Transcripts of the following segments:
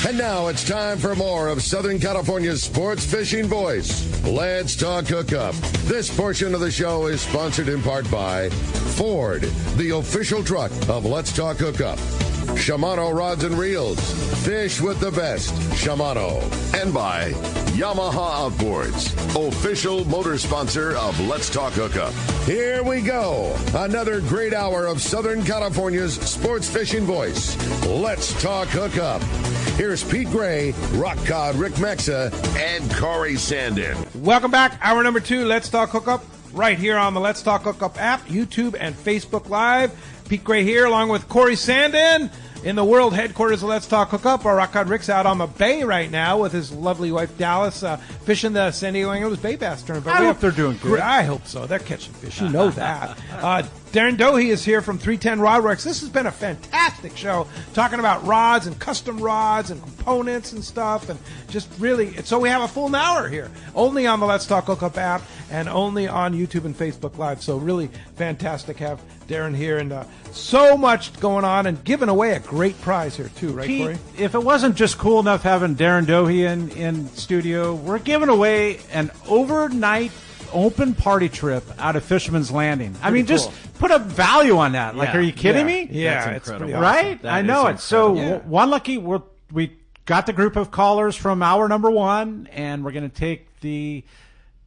And now it's time for more of Southern California's sports fishing voice. Let's talk hookup. This portion of the show is sponsored in part by Ford, the official truck of Let's Talk Hookup. Shimano Rods and Reels. Fish with the best. Shimano. And by Yamaha Outboards, official motor sponsor of Let's Talk Hookup. Here we go. Another great hour of Southern California's sports fishing voice. Let's Talk Hookup. Here's Pete Gray, Rock Cod Rick Mexa, and Corey Sandin. Welcome back. Hour number 2, Let's Talk Hookup, right here on the Let's Talk Hookup app, YouTube, and Facebook Live. Pete Gray here, along with Corey Sandin in the world headquarters of Let's Talk Hookup. Our Rock Cod Rick's out on the bay right now with his lovely wife, Dallas, fishing the San Diego Anglers Bay Bass Tournament. I hope they're doing good. I hope so. They're catching fish. You know that. Darin Dohi is here from 310 Rod Works. This has been a fantastic show, talking about rods and custom rods and components and stuff, and just really, so we have a full hour here, only on the Let's Talk Hookup app and only on YouTube and Facebook Live. So really fantastic to have Darin here, and so much going on, and giving away a great prize here too, right, Pete, Corey? if it wasn't just cool enough having Darin Dohi in studio, we're giving away an overnight open party trip out of Fisherman's Landing. I mean, just put a value on that. Like, are you kidding me? Yeah, That's it's pretty incredible. awesome. Right? I know it. So one lucky, we got the group of callers from hour number 1, and we're going to take the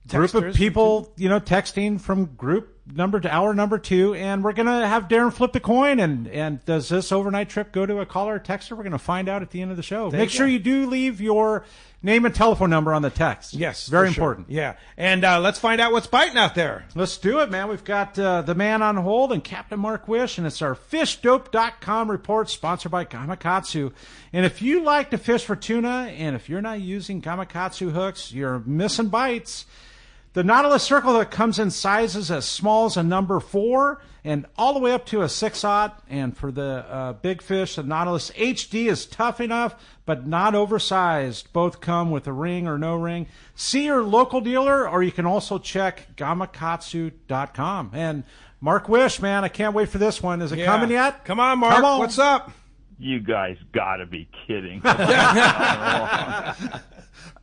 group Texters of people, texting from group number to hour number 2, and we're going to have Darin flip the coin. And does this overnight trip go to a caller or texter? We're going to find out at the end of the show. Make sure you do leave your name and telephone number on the text. Yes, very for sure. important. Yeah, and let's find out what's biting out there. Let's do it, man. We've got the man on hold and Captain Mark Wish, and it's our FishDope.com report sponsored by Gamakatsu. And if you like to fish for tuna, and if you're not using Gamakatsu hooks, you're missing bites. The Nautilus Circle that comes in sizes as small as a number 4 and all the way up to a 6/0. And for the big fish, the Nautilus HD is tough enough, but not oversized. Both come with a ring or no ring. See your local dealer, or you can also check gamakatsu.com. And Mark Wish, man, I can't wait for this one. Is it coming yet? Come on, Mark. Come on. What's up? You guys gotta be kidding.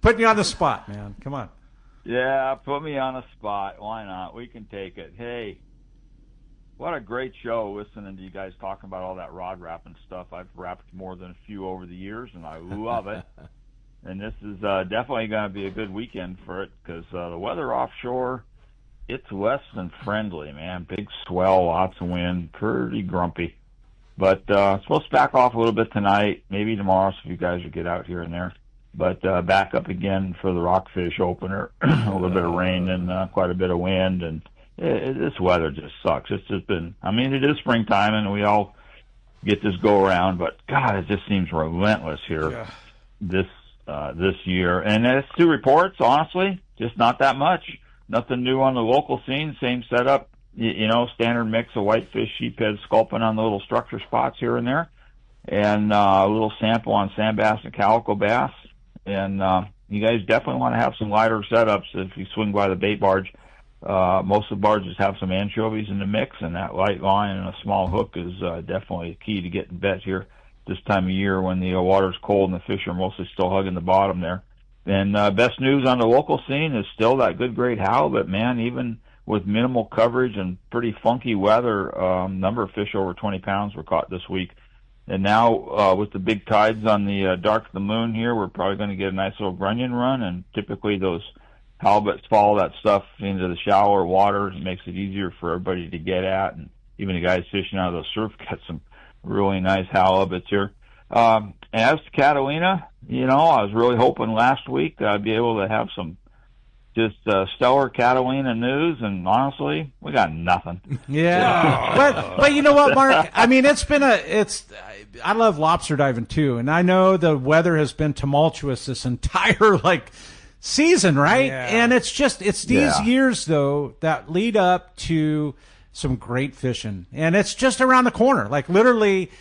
Putting you on the spot, man. Come on. Yeah, put me on a spot. Why not? We can take it. Hey, what a great show listening to you guys talking about all that rod wrapping stuff. I've wrapped more than a few over the years, and I love it. And this is definitely going to be a good weekend for it, because the weather offshore, it's less than friendly, man. Big swell, lots of wind, pretty grumpy. But it's supposed to back off a little bit tonight, maybe tomorrow, so if you guys will get out here and there. But back up again for the rockfish opener. A little bit of rain and quite a bit of wind, and this weather just sucks. It's just been, it is springtime and we all get this go around, but God, it just seems relentless here this year. And it's 2 reports, honestly, just not that much. Nothing new on the local scene, same setup, standard mix of whitefish, sheephead, sculpin on the little structure spots here and there, and a little sample on sand bass and calico bass. And you guys definitely want to have some lighter setups if you swing by the bait barge. Most of the barges have some anchovies in the mix, and that light line and a small hook is definitely key to getting bet here this time of year when the water's cold and the fish are mostly still hugging the bottom there. And best news on the local scene is still that good great halibut, man. Even with minimal coverage and pretty funky weather, number of fish over 20 pounds were caught this week. And now, with the big tides on the dark of the moon here, we're probably going to get a nice little grunion run, and typically those halibuts follow that stuff into the shallower waters. It makes it easier for everybody to get at, and even the guys fishing out of the surf get some really nice halibuts here. And as to Catalina, I was really hoping last week I'd be able to have some just stellar Catalina news, and honestly, we got nothing. Yeah, but you know what, Mark? I love lobster diving too, and I know the weather has been tumultuous this entire season, right? Yeah. And it's these years though that lead up to some great fishing, and it's just around the corner, like literally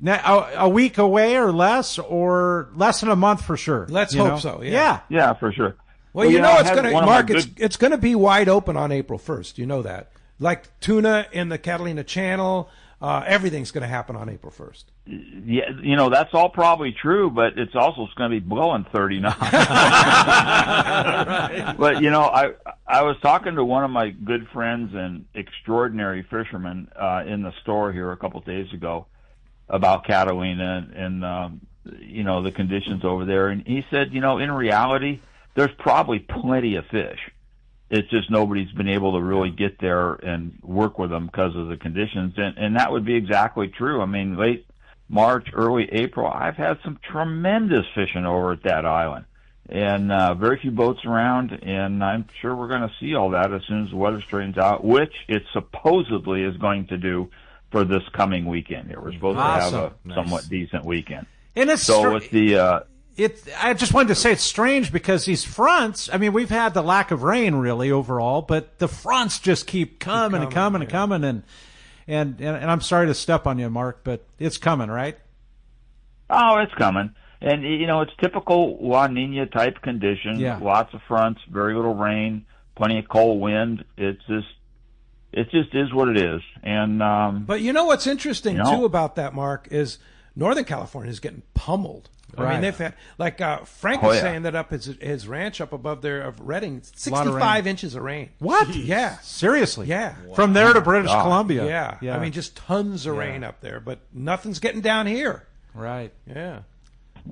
a week away or less than a month for sure. Let's hope so. Yeah, for sure. Well, it's going to, Mark, it's going to be wide open on April 1st. You know that. Like tuna in the Catalina Channel, everything's going to happen on April 1st. Yeah, that's all probably true, but it's also going to be blowing 30 knots. Right. But I was talking to one of my good friends and extraordinary fishermen in the store here a couple of days ago about Catalina and the conditions over there, and he said, in reality, there's probably plenty of fish. It's just nobody's been able to really get there and work with them because of the conditions, and that would be exactly true. I mean, late March, early April, I've had some tremendous fishing over at that island, and very few boats around, and I'm sure we're going to see all that as soon as the weather straightens out, which it supposedly is going to do for this coming weekend here. We're supposed to have a somewhat decent weekend. And it's with the I just wanted to say it's strange because these fronts, I mean, we've had the lack of rain really overall, but the fronts just keep coming and coming. And I'm sorry to step on you, Mark, but it's coming, right? Oh, it's coming. And, it's typical La Nina type conditions. Yeah. Lots of fronts, very little rain, plenty of cold wind. It just is what it is. And but what's interesting too about that, Mark, is Northern California is getting pummeled. Right. I mean, they've had, like Frank was saying that up his ranch up above there of Redding, 65 inches of rain. What? Jeez. Yeah. Seriously? Yeah. Wow. From there to British Columbia. Yeah. I mean, just tons of rain up there, but nothing's getting down here. Right. Yeah.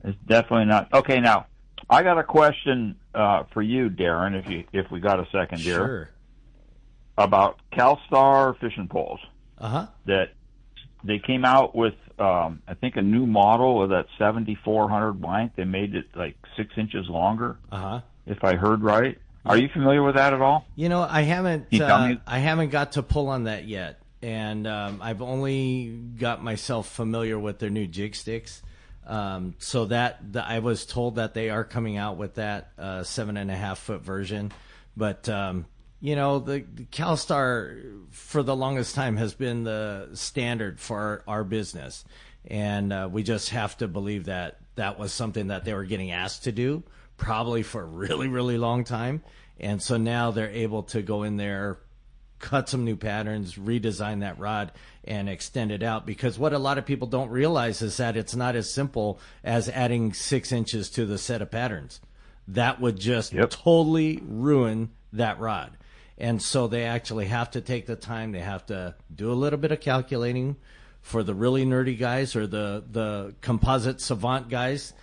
It's definitely not. Okay, now, I got a question for you, Darin, if we got a second here. Sure. About CalStar fishing poles. Uh-huh. That they came out with, I think, a new model of that 7400 blank. They made it like 6 inches longer. Uh-huh. If I heard right. Are you familiar with that at all? I haven't. Can you tell me? I haven't got to pull on that yet, and I've only got myself familiar with their new jig sticks. So I was told that they are coming out with that 7.5 foot version, but the CalStar for the longest time has been the standard for our business, and we just have to believe that that was something that they were getting asked to do probably for a really, really long time, and so now they're able to go in there, cut some new patterns, redesign that rod, and extend it out. Because what a lot of people don't realize is that it's not as simple as adding 6 inches to the set of patterns. That would just totally ruin that rod. And so they actually have to take the time. They have to do a little bit of calculating. For the really nerdy guys or the composite savant guys,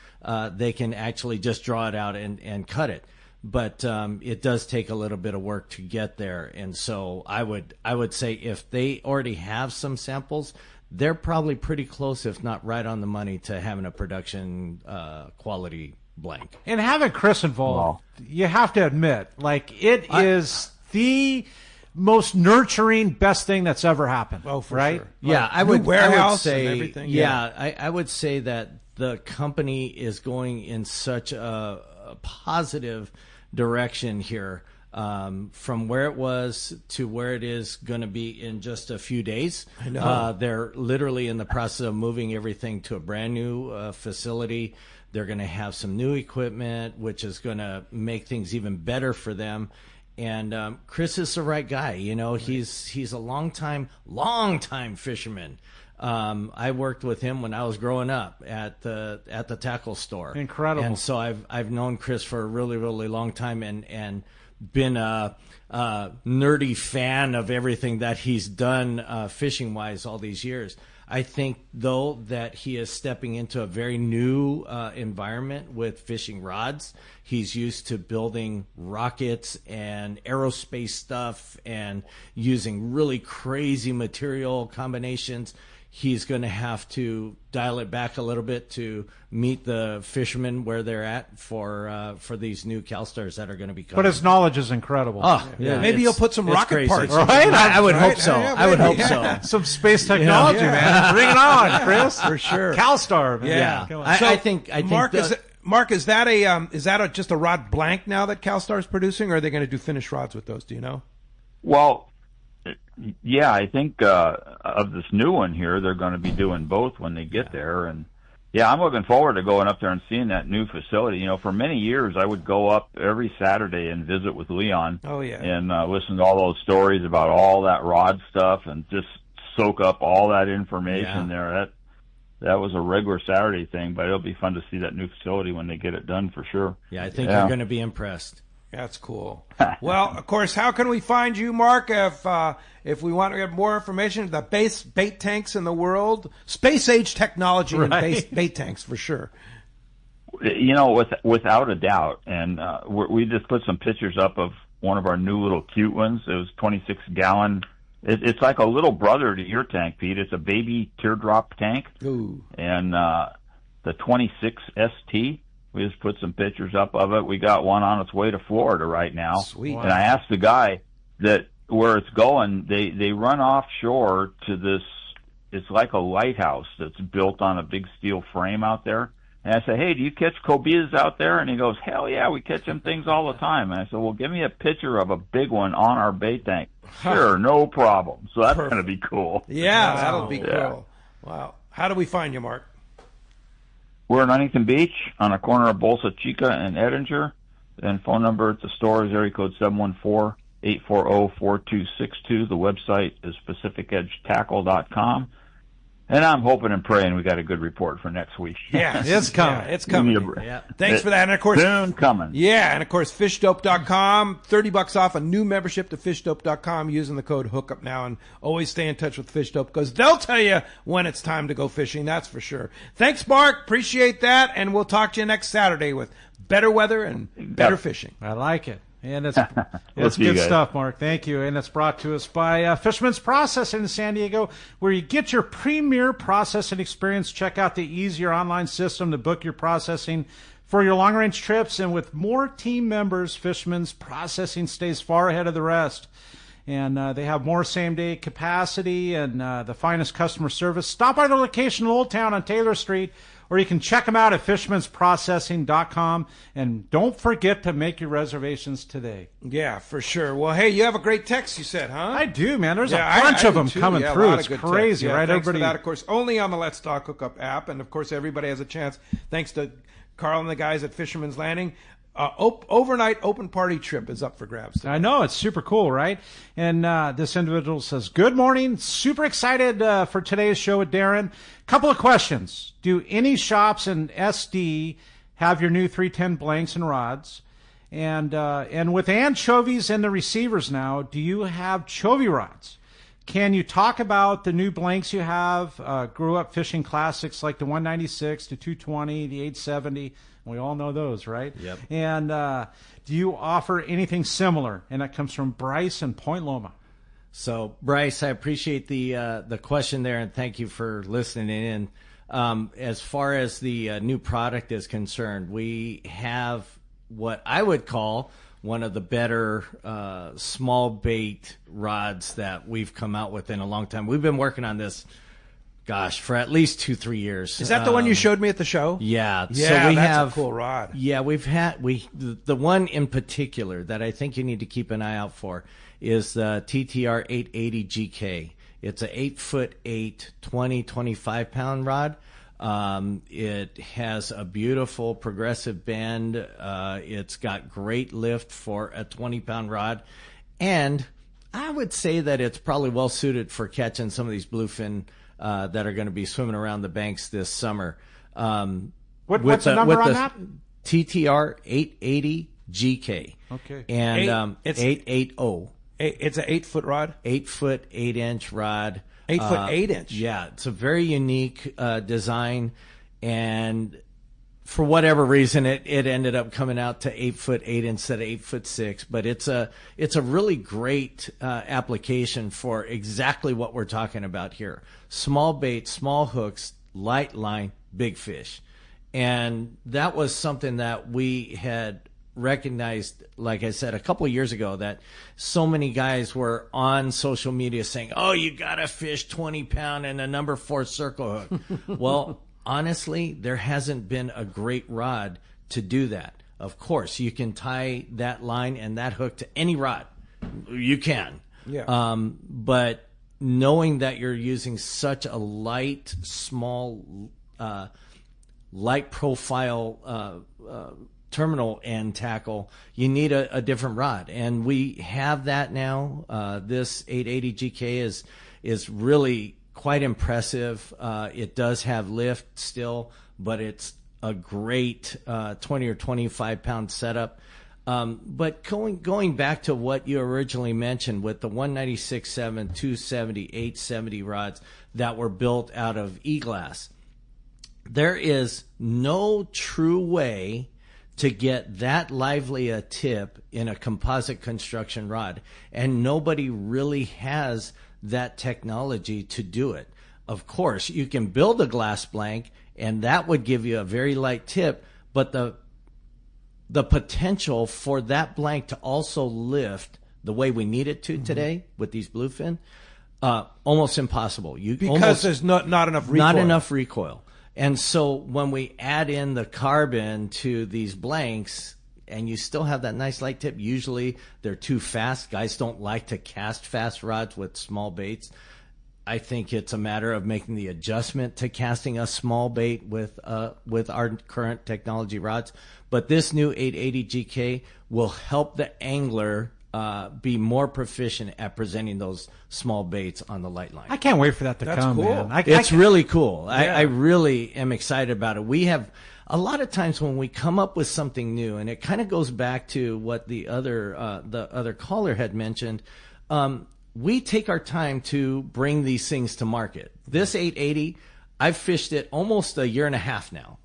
they can actually just draw it out and cut it. But it does take a little bit of work to get there. And so I would say if they already have some samples, they're probably pretty close, if not right on the money, to having a production quality blank. And having Chris involved, you have to admit, it is the most nurturing, best thing that's ever happened. Oh, for right? sure. Yeah, I would say, and everything. I would say that the company is going in such a positive direction here, from where it was to where it is going to be in just a few days. I know. They're literally in the process of moving everything to a brand new facility. They're going to have some new equipment, which is going to make things even better for them. And Chris is the right guy. He's a long time fisherman. I worked with him when I was growing up at the tackle store. Incredible. And so I've known Chris for a really, really long time and been a nerdy fan of everything that he's done fishing wise all these years. I think, though, that he is stepping into a very new environment with fishing rods. He's used to building rockets and aerospace stuff and using really crazy material combinations. He's going to have to dial it back a little bit to meet the fishermen where they're at for these new CalStars that are going to be coming. But his knowledge is incredible. Oh, yeah. Maybe he'll put some rocket crazy. parts. Right? I would hope so. Yeah, I would hope yeah. so. Some space technology, man. Bring it on, Chris. For sure. CalStar, man. Yeah. Come on. I think Mark, is that just a rod blank now that CalStar's producing, or are they going to do finished rods with those? Do you know? Well, yeah, I think of this new one here, they're going to be doing both when they get there. And, yeah, I'm looking forward to going up there and seeing that new facility. For many years I would go up every Saturday and visit with Leon. Oh, yeah. And listen to all those stories about all that rod stuff, and just soak up all that information there. That was a regular Saturday thing, but it'll be fun to see that new facility when they get it done for sure. Yeah, I think you're going to be impressed. That's cool. Well, of course, how can we find you, Mark, if we want to get more information? The best bait tanks in the world, space age technology and bait tanks for sure. You know, without a doubt, and we just put some pictures up of one of our new little cute ones. It was 26-gallon. It's like a little brother to your tank, Pete. It's a baby teardrop tank. Ooh. And the 26 ST, we just put some pictures up of it. We got one on its way to Florida right now. Sweet. And I asked the guy that where it's going, they run offshore to this, it's like a lighthouse that's built on a big steel frame out there. And I said, hey, do you catch cobias out there? And he goes, hell yeah, we catch them things all the time. And I said, well, give me a picture of a big one on our bait tank. Sure, no problem. So that's going to be cool. Yeah, that'll be cool. Wow. How do we find you, Mark? We're in Huntington Beach on the corner of Bolsa Chica and Edinger. And phone number at the store is area code 714-840-4262. The website is PacificEdgeTackle.com. And I'm hoping and praying we got a good report for next week. Yeah, it's coming. Yeah, it's coming. Yeah. Thanks for that. And of course, soon coming. Yeah, and of course, fishdope.com, $30 off a new membership to fishdope.com using the code Hookup now, and always stay in touch with Fishdope because they'll tell you when it's time to go fishing. That's for sure. Thanks, Mark. Appreciate that, and we'll talk to you next Saturday with better weather and better fishing. I like it. And it's good stuff, Mark. Thank you. And it's brought to us by Fisherman's Processing in San Diego, where you get your premier processing experience. Check out the easier online system to book your processing for your long-range trips. And with more team members, Fisherman's Processing stays far ahead of the rest. And they have more same-day capacity and the finest customer service. Stop by their location in Old Town on Taylor Street, or you can check them out at fishmansprocessing.com. And don't forget to make your reservations today. Yeah, for sure. Well, hey, you have a great text, you said, huh? I do, man. There's a bunch of them coming through. It's crazy, right? Thanks Everybody. for that, of course, only on the Let's Talk Hookup app. And, of course, everybody has a chance, thanks to Carl and the guys at Fisherman's Landing. Overnight open party trip is up for grabs today. I know. It's super cool, right? And this individual says, good morning. Super excited for today's show with Darin. Couple of questions. Do any shops in SD have your new 310 blanks and rods? And with anchovies in the receivers now, do you have chovy rods? Can you talk about the new blanks you have? Grew up fishing classics like the 196, the 220, the 870. We all know those, right? Yep. And do you offer anything similar? And that comes from Bryce in Point Loma. So, Bryce, I appreciate the question there, and thank you for listening in. As far as the new product is concerned, we have what I would call one of the better small bait rods that we've come out with in a long time. We've been working on this, gosh, for at least 2-3 years. Is that the one you showed me at the show? Yeah. Yeah, so that's a cool rod. Yeah, the one in particular that I think you need to keep an eye out for is the TTR 880 GK. It's a 8'8", 25 pound rod. It has a beautiful progressive bend. It's got great lift for a 20-pound rod. And I would say that it's probably well suited for catching some of these bluefin that are going to be swimming around the banks this summer. What's the number on that? TTR 880 GK. Okay. And it's 880. It's an 8-foot rod? 8 foot, 8 inch rod. 8 foot, 8 inch? Yeah. It's a very unique design. And for whatever reason, it ended up coming out to 8 foot 8 instead of 8'6". But it's a really great application for exactly what we're talking about here. Small bait, small hooks, light line, big fish. And that was something that we had recognized, like I said, a couple of years ago, that so many guys were on social media saying, oh, you got to fish 20-pound and a number 4 circle hook. Well, honestly, there hasn't been a great rod to do that. Of course, you can tie that line and that hook to any rod. You can. Yeah. But knowing that you're using such a light, small, light profile terminal end tackle, you need a different rod. And we have that now. This 880 GK is really quite impressive. It does have lift still, but it's a great 20 or 25 pound setup. But going back to what you originally mentioned with the 196.7, 270, 870 rods that were built out of e-glass, there is no true way to get that lively a tip in a composite construction rod, and nobody really has that technology to do it. Of course, you can build a glass blank, and that would give you a very light tip, but the potential for that blank to also lift the way we need it to today with these bluefin, almost impossible. Because there's not enough recoil. Not enough recoil. And so when we add in the carbon to these blanks, and you still have that nice light tip, usually they're too fast. Guys don't like to cast fast rods with small baits. I think it's a matter of making the adjustment to casting a small bait with our current technology rods. But this new 880 GK will help the angler be more proficient at presenting those small baits on the light line. I can't wait for that to come, cool. man. It's really cool. Yeah. I really am excited about it. We have a lot of times when we come up with something new, and it kind of goes back to what the other caller had mentioned. We take our time to bring these things to market. This 880, I've fished it almost a year and a half now.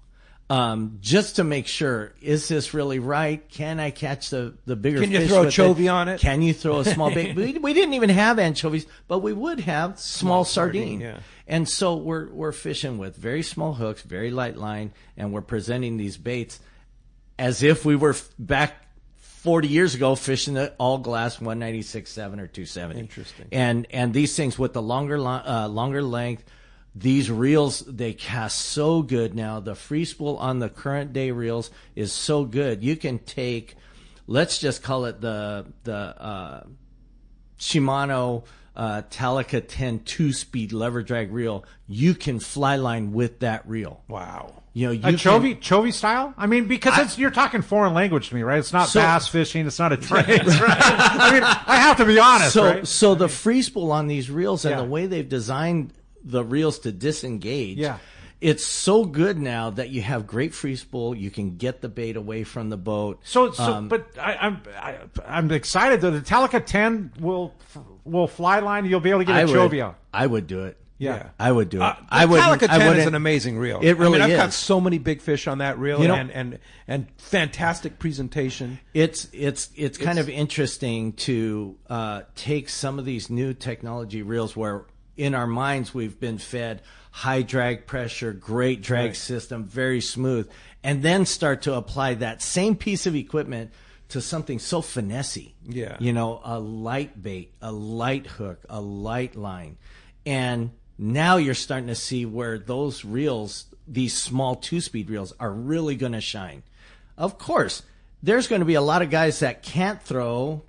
Just to make sure, is this really right? Can I catch the bigger fish? Can you throw a chovy on it? Can you throw a small bait? We didn't even have anchovies, but we would have small sardine. Yeah. And so we're fishing with very small hooks, very light line, and we're presenting these baits as if we were back 40 years ago fishing the all glass 196.7 or 270. Interesting. And these things with the longer length. These reels, they cast so good now. The free spool on the current day reels is so good. You can take, let's just call it the Shimano Talica 10 2-speed lever drag reel. You can fly line with that reel. Wow. You know, chovy style? I mean, because you're talking foreign language to me, right? It's not bass fishing. It's not a trade, right? I mean, I have to be honest, right? So the free spool on these reels and the way they've designed the reels to disengage, it's so good now that you have great free spool. You can get the bait away from the boat. But I'm excited though. The Talica 10 will fly line. You'll be able to get a chovia. I would do it. Yeah, I would do it. The Talica 10 is an amazing reel. It really is. I've got so many big fish on that reel, and fantastic presentation. It's kind of interesting to take some of these new technology reels where in our minds we've been fed high drag pressure, great drag system, very smooth, and then start to apply that same piece of equipment to something so finessey. Yeah. You know, a light bait, a light hook, a light line. And now you're starting to see where those reels, these small 2-speed reels, are really going to shine. Of course, there's going to be a lot of guys that can't throw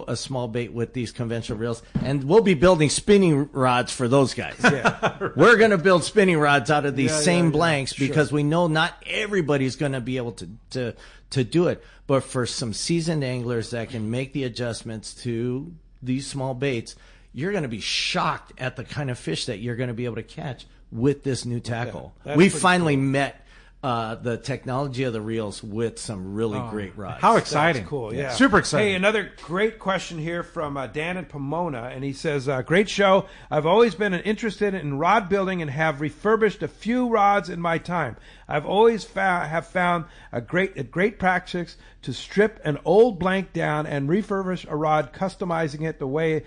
a small bait with these conventional reels, and we'll be building spinning rods for those guys. Yeah. We're going to build spinning rods out of these same blanks because we know not everybody's going to be able to do it. But for some seasoned anglers that can make the adjustments to these small baits, you're going to be shocked at the kind of fish that you're going to be able to catch with this new tackle. We finally met the technology of the reels with some really great rods. How exciting. That's cool, yeah. Super exciting. Hey, another great question here from Dan in Pomona, and he says, great show. I've always been interested in rod building and have refurbished a few rods in my time. I've always have found a great practice to strip an old blank down and refurbish a rod, customizing it the way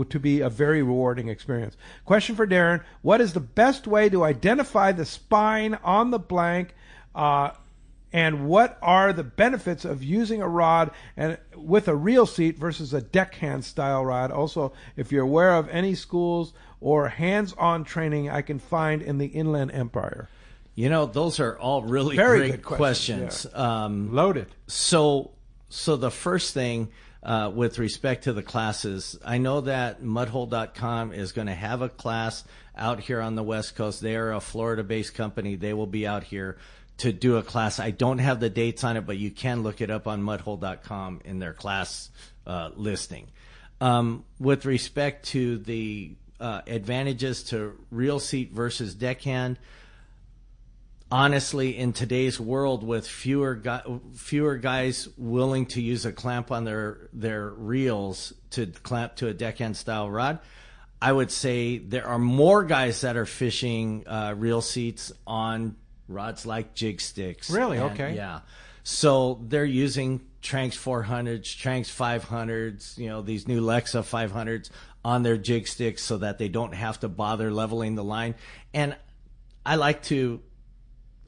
to be a very rewarding experience. Question for Darin: what is the best way to identify the spine on the blank, and what are the benefits of using a rod and with a reel seat versus a deckhand style rod? Also, if you're aware of any schools or hands-on training I can find in the Inland Empire. You know, those are all really very great good questions. Loaded. So the first thing, with respect to the classes, I know that mudhole.com is going to have a class out here on the West Coast. They are a Florida-based company. They will be out here to do a class. I don't have the dates on it, but you can look it up on mudhole.com in their class listing. with respect to the advantages to reel seat versus deckhand, honestly, in today's world with fewer guys willing to use a clamp on their reels to clamp to a deckhand style rod, I would say there are more guys that are fishing reel seats on rods like jig sticks. Really? Okay. Yeah. So they're using Tranx 400s, Tranx 500s, these new Lexa 500s on their jig sticks so that they don't have to bother leveling the line. And I like to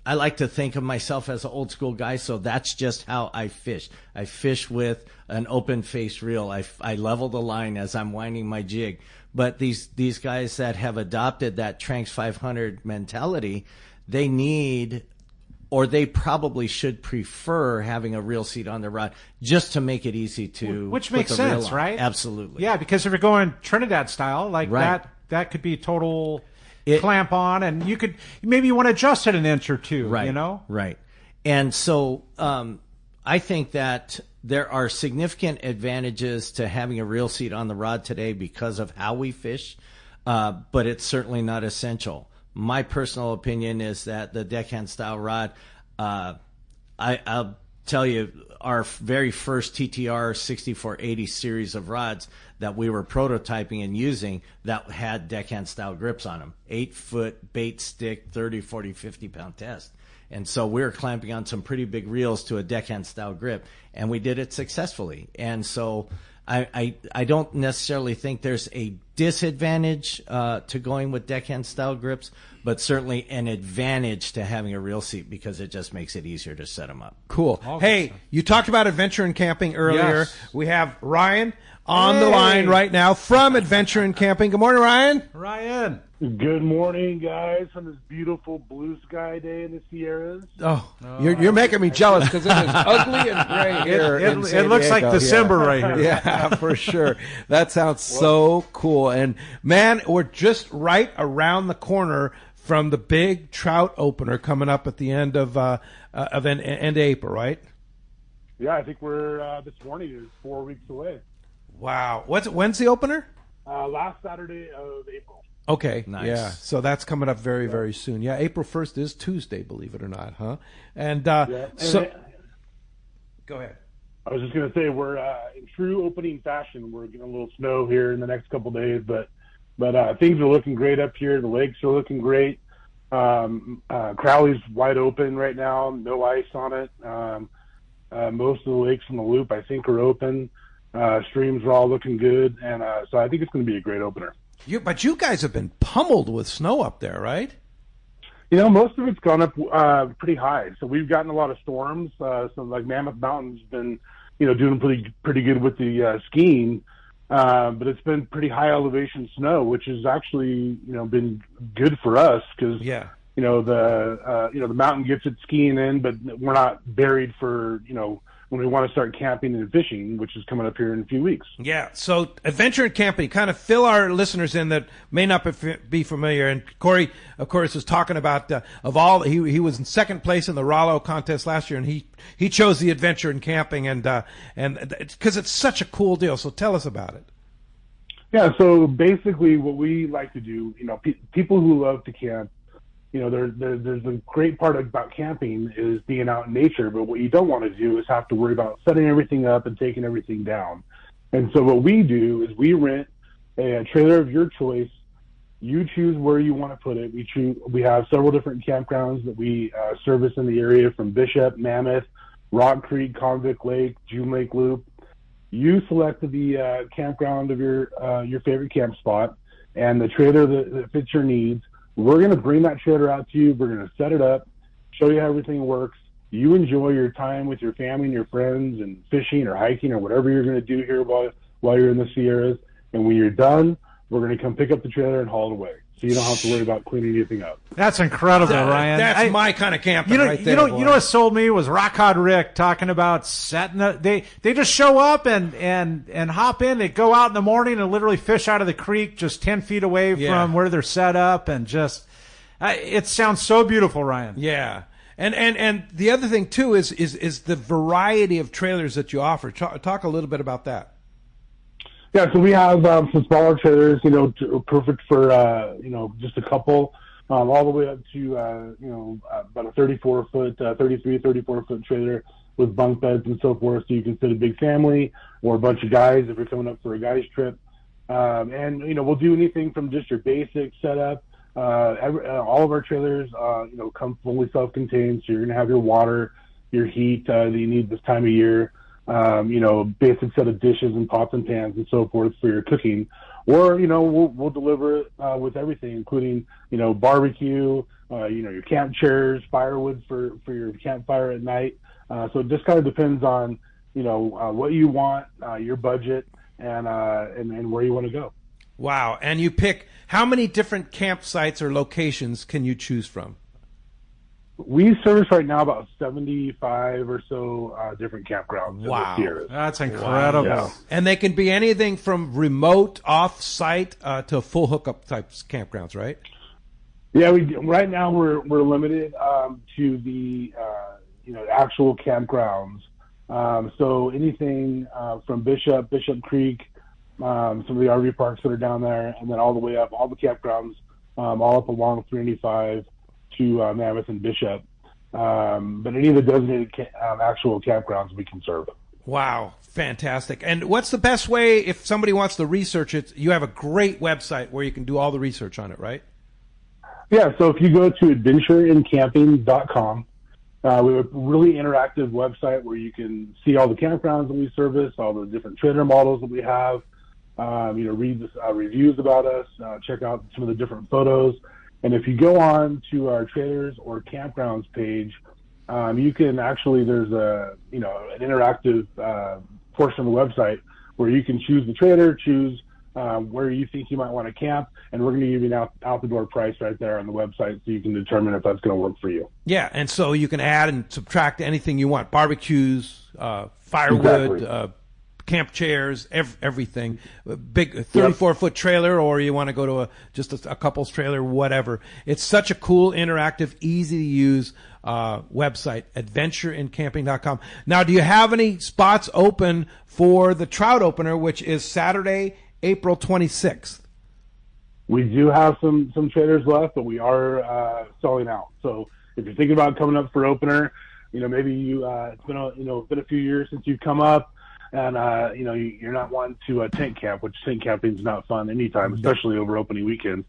think of myself as an old school guy, so that's just how I fish. I fish with an open face reel. I level the line as I'm winding my jig. But these guys that have adopted that Tranx 500 mentality, they need, or they probably should prefer having a reel seat on the rod just to make it easy to which put makes the reel sense, on. right? Absolutely. Yeah, because if you're going Trinidad style like Right. that could be total clamp on, and you want to adjust it an inch or two, Right. Right. And so I think that there are significant advantages to having a reel seat on the rod today because of how we fish, but it's certainly not essential. My personal opinion is that the deckhand style rod, I'll tell you, our very first TTR 6480 series of rods that we were prototyping and using that had deckhand style grips on them, 8-foot bait stick, 30, 40, 50 pound test. And so we were clamping on some pretty big reels to a deckhand style grip, and we did it successfully. And so I don't necessarily think there's a disadvantage to going with deckhand style grips, but certainly an advantage to having a reel seat because it just makes it easier to set them up. Cool. Hey, you talked about adventure and camping earlier. Yes. We have Ryan on the line right now from Adventure and Camping. Good morning, Ryan. Ryan. Good morning, guys, on this beautiful blue sky day in the Sierras. Oh, you're making me jealous because it is ugly and gray here. It looks like December right here. Yeah, for sure. That sounds so cool. And man, we're just right around the corner from the big trout opener coming up at the end of end of April, right? Yeah, I think we're this morning is 4 weeks away. Wow. When's the opener? Last Saturday of April. Okay. Nice. Yeah. So that's coming up very, very soon. Yeah. April 1st is Tuesday, believe it or not, huh? And, Yeah. go ahead. I was just going to say we're in true opening fashion. We're getting a little snow here in the next couple of days, but things are looking great up here. The lakes are looking great. Crowley's wide open right now, no ice on it. Most of the lakes in the loop, I think, are open. Streams are all looking good, and so I think it's going to be a great opener. But you guys have been pummeled with snow up there, right? Most of it's gone up pretty high. So we've gotten a lot of storms. So like Mammoth Mountain's been, doing pretty good with the skiing. But it's been pretty high elevation snow, which has actually, been good for us because, the mountain gets its skiing in, but we're not buried for, when we want to start camping and fishing, which is coming up here in a few weeks. Yeah. So adventure and camping, kind of fill our listeners in that may not be familiar. And Corey, of course, was talking about he was in second place in the Rollo contest last year, and he chose the adventure and camping, and because it's such a cool deal. So tell us about it. Yeah. So basically, what we like to do, people who love to camp. There's a great part about camping is being out in nature, but what you don't want to do is have to worry about setting everything up and taking everything down. And so what we do is we rent a trailer of your choice. You choose where you want to put it. We have several different campgrounds that we service in the area, from Bishop, Mammoth, Rock Creek, Convict Lake, June Lake Loop. You select the campground of your favorite camp spot and the trailer that fits your needs. We're going to bring that trailer out to you. We're going to set it up, show you how everything works. You enjoy your time with your family and your friends and fishing or hiking or whatever you're going to do here while you're in the Sierras. And when you're done, we're going to come pick up the trailer and haul it away. So you don't have to worry about cleaning anything up. That's incredible, Ryan. That's my kind of camping right there. You know what sold me was Rock Hard Rick talking about setting up. They just show up and hop in. They go out in the morning and literally fish out of the creek just 10 feet away from where they're set up, and just it sounds so beautiful, Ryan. Yeah. And the other thing too is the variety of trailers that you offer. Talk a little bit about that. Yeah, so we have some smaller trailers, perfect for, just a couple, all the way up to, about a 34-foot, 34-foot trailer with bunk beds and so forth, so you can fit a big family or a bunch of guys if you're coming up for a guys trip. We'll do anything from just your basic setup. All of our trailers, come fully self-contained, so you're going to have your water, your heat that you need this time of year, basic set of dishes and pots and pans and so forth for your cooking. Or, we'll deliver it with everything, including, barbecue, your camp chairs, firewood for your campfire at night. So it just kind of depends on, what you want, your budget, and where you want to go. Wow. And you pick, how many different campsites or locations can you choose from? We service right now about 75 or so different campgrounds. Wow. That's incredible. Wow. Yeah. And they can be anything from remote, off-site, to full hookup types campgrounds, right? Yeah, right now we're limited to the actual campgrounds. So anything from Bishop Creek, some of the RV parks that are down there, and then all the way up, all the campgrounds, all up along 395 to Mammoth and Bishop. But any of the designated actual campgrounds we can serve. Wow, fantastic. And what's the best way if somebody wants to research it? You have a great website where you can do all the research on it, right? Yeah, so if you go to adventureandcamping.com, we have a really interactive website where you can see all the campgrounds that we service, all the different trailer models that we have, read the reviews about us, check out some of the different photos. And if you go on to our trailers or campgrounds page, you can actually, there's an interactive portion of the website where you can choose the trailer, choose where you think you might want to camp, and we're going to give you an out-the-door price right there on the website so you can determine if that's going to work for you. Yeah, and so you can add and subtract anything you want, barbecues, firewood, Exactly. Camp chairs, everything. A big 34-foot trailer, or you want to go to just a couple's trailer, whatever. It's such a cool, interactive, easy-to-use website, adventureandcamping.com. Now, do you have any spots open for the trout opener, which is Saturday, April 26th? We do have some trailers left, but we are selling out. So if you're thinking about coming up for opener, maybe it's been a few years since you've come up, and you're not wanting to tent camp, which tent camping is not fun anytime, especially over opening weekends.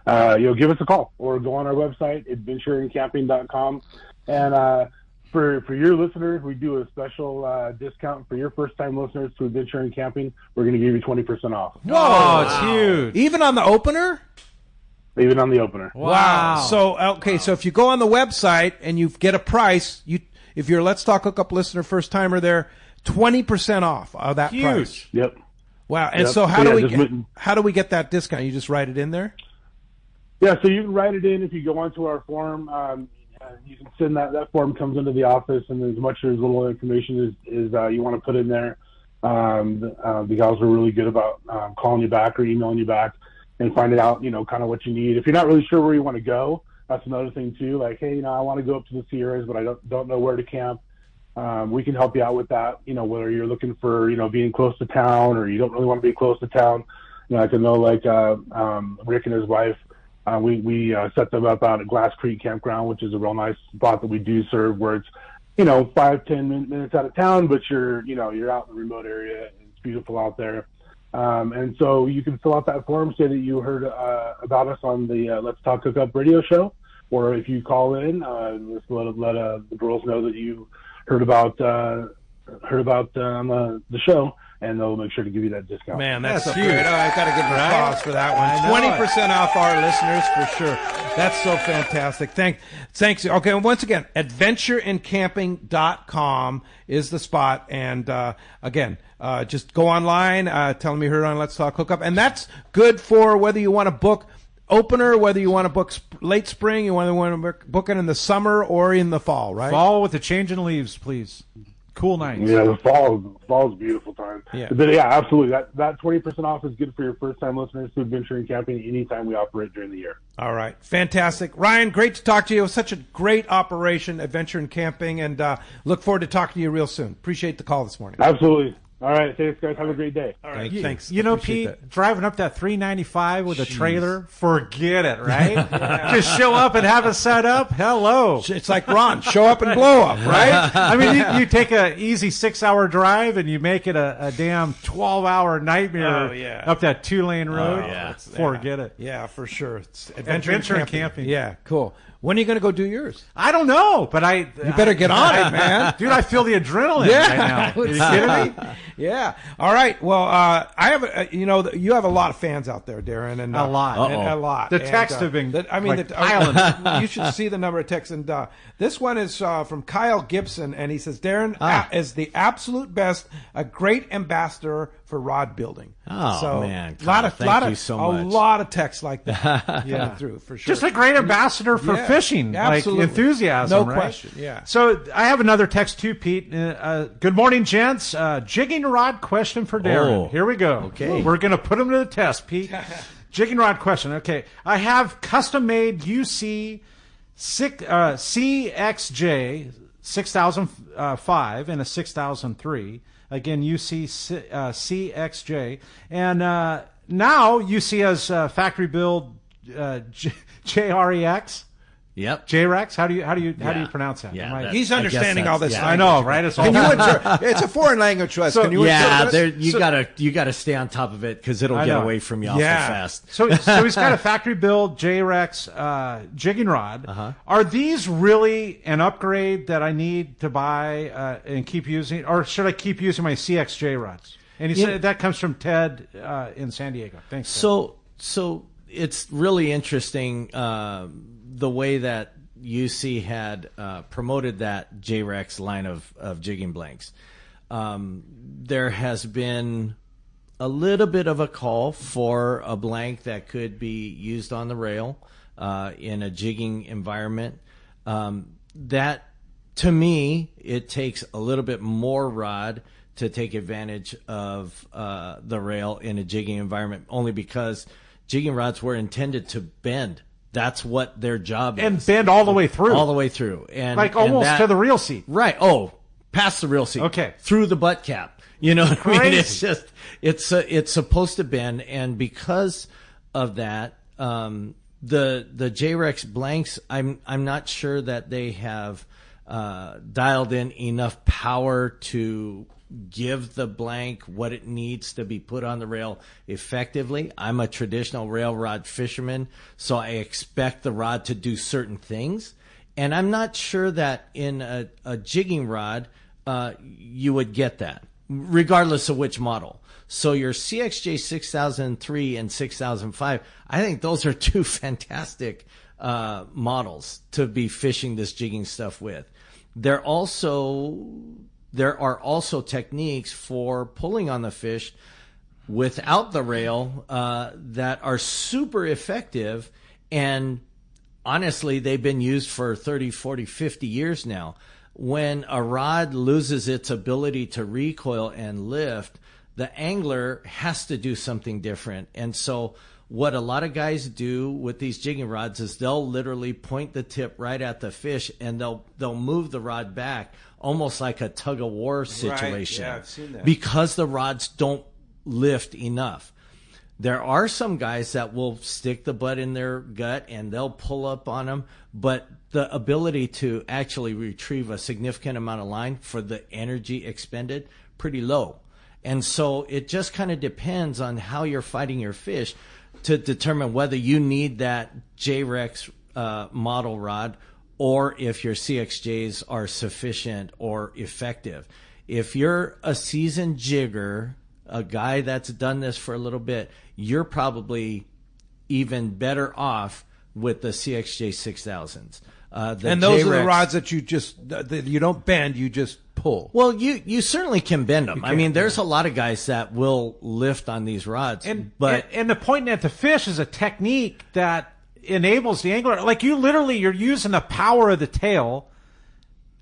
Give us a call or go on our website, adventureandcamping.com. And for your listeners, we do a special discount for your first-time listeners to Adventure and Camping. We're going to give you 20% off. Whoa, it's huge. Even on the opener? Even on the opener. Wow. So if you go on the website and you get a price, if you're a Let's Talk Hookup listener, first-timer there, 20% off of that price. Yep. Wow. And so how do we get that discount? You just write it in there? Yeah, so you can write it in if you go onto our form. You can send that form comes into the office, and as much or as little information as you want to put in there. The guys are really good about calling you back or emailing you back and finding out, kind of what you need. If you're not really sure where you want to go, that's another thing too. Like, hey, I want to go up to the Sierras, but I don't know where to camp. We can help you out with that. Whether you're looking for, being close to town or you don't really want to be close to town. I can know like Rick and his wife. We set them up out at Glass Creek Campground, which is a real nice spot that we do serve, where it's 5-10 minutes out of town, but you're out in the remote area. And it's beautiful out there, and so you can fill out that form, say that you heard about us on the Let's Talk Hookup radio show, or if you call in, just let the girls know that you heard about on the show. And they'll make sure to give you that discount. Man, that's so huge. Great. Oh, I've got to give them applause for that one. 20% off our listeners for sure. That's so fantastic. Thanks. Okay, and once again, adventureandcamping.com is the spot. And again, just go online, tell them you heard on Let's Talk Hookup. And that's good for whether you want to book opener, whether you want to book late spring, you want to book it in the summer or in the fall, right? Fall with the change in leaves, please. Cool nights. Yeah, the fall is a beautiful time. Yeah. But yeah, absolutely. That 20% off is good for your first time listeners to Adventure and Camping anytime we operate during the year. All right. Fantastic. Ryan, great to talk to you. It was such a great operation, Adventure and Camping, and look forward to talking to you real soon. Appreciate the call this morning. Absolutely. All right, thanks, guys. Have a great day. All right, Thanks. thanks. You know, Appreciate Pete, that. driving up that 395 with a trailer, forget it, right? Just show up and have it set up. Hello. It's like Ron, show up and blow up, right? I mean, you take a easy 6-hour drive and you make it a damn 12-hour nightmare Oh, yeah. up that 2-lane road. yeah. Forget it. Yeah, for sure. It's Adventure and camping. Yeah, cool. When are you going to go do yours? I don't know, but You better get on it, man. Dude, I feel the adrenaline right now. Are you kidding me? Yeah. All right. Well, I have, you have a lot of fans out there, Darin, and A lot. and a lot. The And, texts have been piling. You should see the number of texts, and this one is from Kyle Gibson, and he says Darin is the absolute best, a great ambassador for rod building. Oh, so, man. Thank you so a much. lot of texts like that coming through for sure. Just a great ambassador for Yeah, fishing, absolutely. like enthusiasm, No right? question, yeah. So I have another text too, Pete. Good morning, gents. Jigging rod question for Darin. Oh, Here we go. okay. We're going to put him to the test, Pete. Jigging rod question. Okay. I have custom-made UC CXJ 6005 and a 6003. Again, UC CXJ. And now UC has factory build JREX. Yep. JREX. How do you pronounce that? Yeah, Am I- that's- He's I understanding guess all this. that's- I know, right? It's all Can you it's a foreign language to us. Can you Yeah, interpret you gotta stay on top of it because it'll I get know. away from you awful Yeah. fast. So he's got a factory build JREX jigging rod. Are these really an upgrade that I need to buy and keep using, or should I keep using my CXJ rods? And he said that comes from Ted in San Diego. Thanks. Ted. So it's really interesting the way that UC had promoted that JREX line of jigging blanks. There has been a little bit of a call for a blank that could be used on the rail in a jigging environment. That, to me, it takes a little bit more rod to take advantage of the rail in a jigging environment, only because jigging rods were intended to bend. That's what their job is. And bend all the way through. All the way through. And Like almost that- to the reel seat. Right. Oh, past the reel seat. Okay. Through the butt cap. You know what I mean? Crazy. It's just, it's supposed to bend. And because of that, the JREX blanks, I'm not sure that they have, dialed in enough power to give the blank what it needs to be put on the rail effectively. I'm a traditional rail rod fisherman, so I expect the rod to do certain things. And I'm not sure that in a jigging rod, you would get that, regardless of which model. So your CXJ 6003 and 6005, I think those are two fantastic models to be fishing this jigging stuff with. There are also techniques for pulling on the fish without the rail that are super effective, and honestly, they've been used for 30, 40, 50 years now. When a rod loses its ability to recoil and lift, the angler has to do something different. And so what a lot of guys do with these jigging rods is they'll literally point the tip right at the fish, and they'll move the rod back, almost like a tug of war situation. Yeah, I've seen that. Because the rods don't lift enough. There are some guys that will stick the butt in their gut and they'll pull up on them, but the ability to actually retrieve a significant amount of line for the energy expended, pretty low. And so it just kind of depends on how you're fighting your fish to determine whether you need that JREX model rod or if your CXJs are sufficient or effective. If you're a seasoned jigger, a guy that's done this for a little bit, you're probably even better off with the CXJ 6000s. And those are the rods that you don't bend, you just pull. Well, you certainly can bend them. I mean, there's a lot of guys that will lift on these rods. And but the pointing at the fish is a technique that enables the angler. Like you're using the power of the tail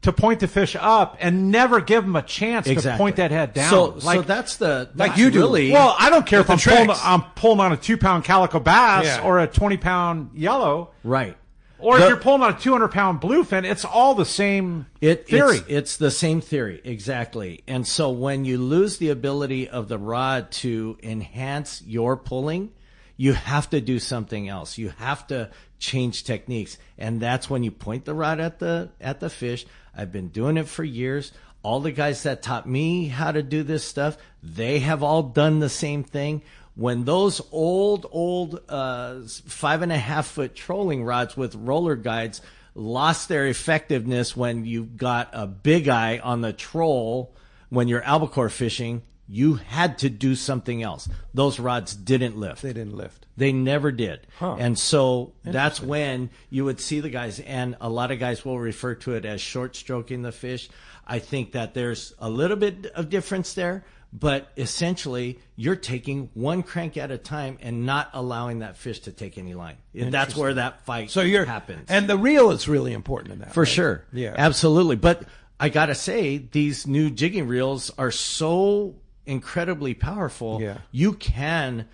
to point the fish up and never give them a chance to point that head down. So that's like you do. really. Well, I don't care if With I'm the pulling on a 2-pound calico bass Yeah. or a 20-pound yellow. Right. Or if you're pulling on a 200-pound bluefin, it's all the same theory. It's the same theory, exactly. And so when you lose the ability of the rod to enhance your pulling, you have to do something else. You have to change techniques. And that's when you point the rod at the fish. I've been doing it for years. All the guys that taught me how to do this stuff, they have all done the same thing. When those old 5.5 foot trolling rods with roller guides lost their effectiveness when you got a big eye on the troll when you're albacore fishing, you had to do something else. Those rods didn't lift. They didn't lift. They never did. Huh. And so that's when you would see the guys, and a lot of guys will refer to it as short stroking the fish. I think that there's a little bit of difference there. But essentially, you're taking one crank at a time and not allowing that fish to take any line. That's where that fight happens. And the reel is really important in that. For right? sure. Yeah. Absolutely. But I got to say, these new jigging reels are so incredibly powerful. Yeah. You can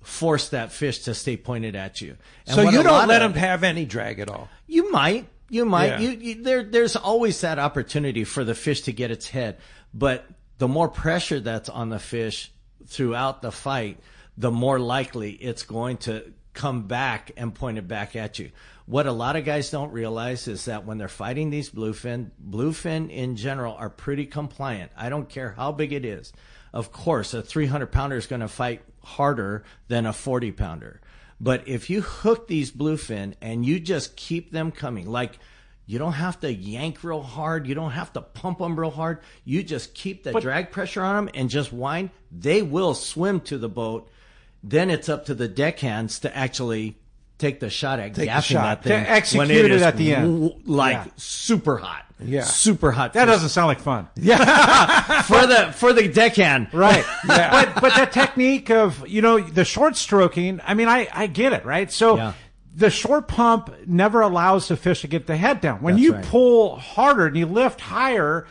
force that fish to stay pointed at you. And so you don't let them have any drag at all. You might. Yeah. There's always that opportunity for the fish to get its head. But the more pressure that's on the fish throughout the fight, the more likely it's going to come back and point it back at you. What a lot of guys don't realize is that when they're fighting these bluefin in general are pretty compliant. I don't care how big it is. Of course, a 300-pounder is going to fight harder than a 40-pounder. But if you hook these bluefin and you just keep them coming, like you don't have to yank real hard. You don't have to pump them real hard. You just keep the drag pressure on them and just wind. They will swim to the boat. Then it's up to the deckhands to actually take the shot at gaffing that thing. To execute it at the end. Super hot. Yeah. Super hot. That doesn't sound like fun. Yeah. for the deckhand. Right. Yeah. But that technique of, the short stroking, I mean, I get it, right? So the short pump never allows the fish to get the head down. When you pull harder and you lift higher,